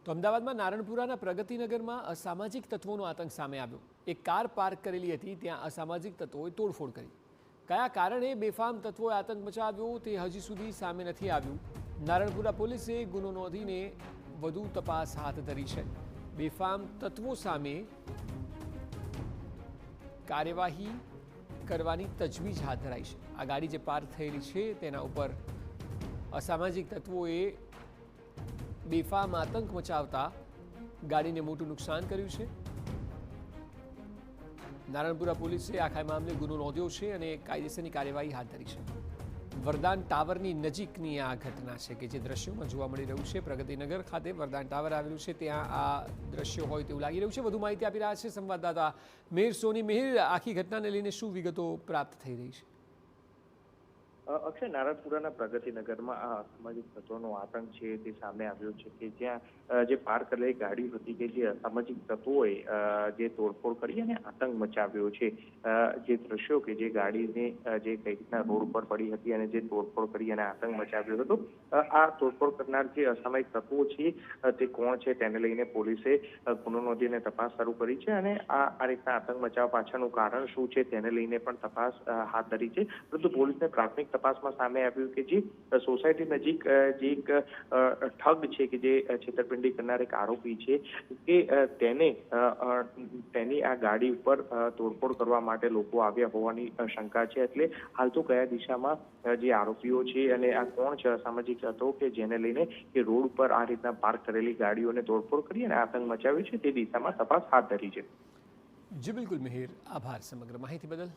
તો અમદાવાદમાં નારણપુરાના પ્રગતિનગરમાં અસામાજિક તત્વોનો આતંક સામે આવ્યો। એક કાર પાર્ક કરેલી હતી, ત્યાં અસામાજિક તત્વોએ તોડફોડ કરી। કયા કારણે બેફામ તત્વોએ આતંક મચાવ્યો તે હજી સુધી સામે નથી આવ્યું। નારણપુરા પોલીસે ગુનો નોંધીને વધુ તપાસ હાથ ધરી છે। બેફામ તત્વો સામે કાર્યવાહી કરવાની તજવીજ હાથ ધરાઈ છે। આ ગાડી જે પાર્ક થયેલી છે તેના ઉપર અસામાજિક તત્વોએ બેફામ આતંક મચાવતા ગાડીને મોટું નુકસાન કર્યું છે। નારણપુરા પોલીસે આખા મામલે ગુનો નોંધ્યો છે અને કાયદેસરની કાર્યવાહી હાથ ધરી છે। વરદાન ટાવરની નજીકની આ ઘટના છે કે જે દ્રશ્યોમાં જોવા મળી રહ્યું છે। પ્રગતિનગર ખાતે વરદાન ટાવર આવેલું છે, ત્યાં આ દ્રશ્યો હોય તેવું લાગી રહ્યું છે। વધુ માહિતી આપી રહ્યા છે સંવાદદાતા મિહિર સોની। મિહિર, આખી ઘટનાને લઈને શું વિગતો પ્રાપ્ત થઈ રહી છે? અક્ષય, નારણપુરાના પ્રગતિનગરમાં આ અસામાજિક તત્વોનો આતંક છે તે સામે આવ્યો છે કે જ્યાં જે પાર્ક કરેલી ગાડી હતી કે જે અસામાજિક તત્વોએ જે તોડફોડ કરી અને આતંક મચાવ્યો છે। જે દ્રશ્યો કે જે ગાડીને જે કઈ રીતના રોડ ઉપર પડી હતી અને જે તોડફોડ કરી અને આતંક મચાવ્યો હતો, આ તોડફોડ કરનાર જે અસામાજિક તત્વો છે તે કોણ છે તેને લઈને પોલીસે ગુનો નોંધીને તપાસ શરૂ કરી છે અને આ રીતના આતંક મચાવવા પાછળનું કારણ શું છે તેને લઈને પણ તપાસ હાથ ધરી છે। પરંતુ પોલીસને પ્રાથમિક તપાસમાં સામે આવ્યું કે જે સોસાયટી નજીક જે એક ઠગ છે કે જે છેતરપિંડી કરનાર એક આરોપી છે કે તેની આ ગાડી ઉપર તોડફોડ કરવા માટે લોકો આવ્યા હોવાની શંકા છે। એટલે હાલ તો કયા દિશામાં જે આરોપીઓ છે અને આ કોણ છે અસામાજિક તત્વો કે જેને લઈને કે રોડ ઉપર આ રીતના પાર્ક કરેલી ગાડીઓને તોડફોડ કરી અને આતંક મચાવ્યો છે તે દિશામાં તપાસ હાથ ધરી છે। જી બિલકુલ મિહિર, આભાર સમગ્ર માહિતી બદલ।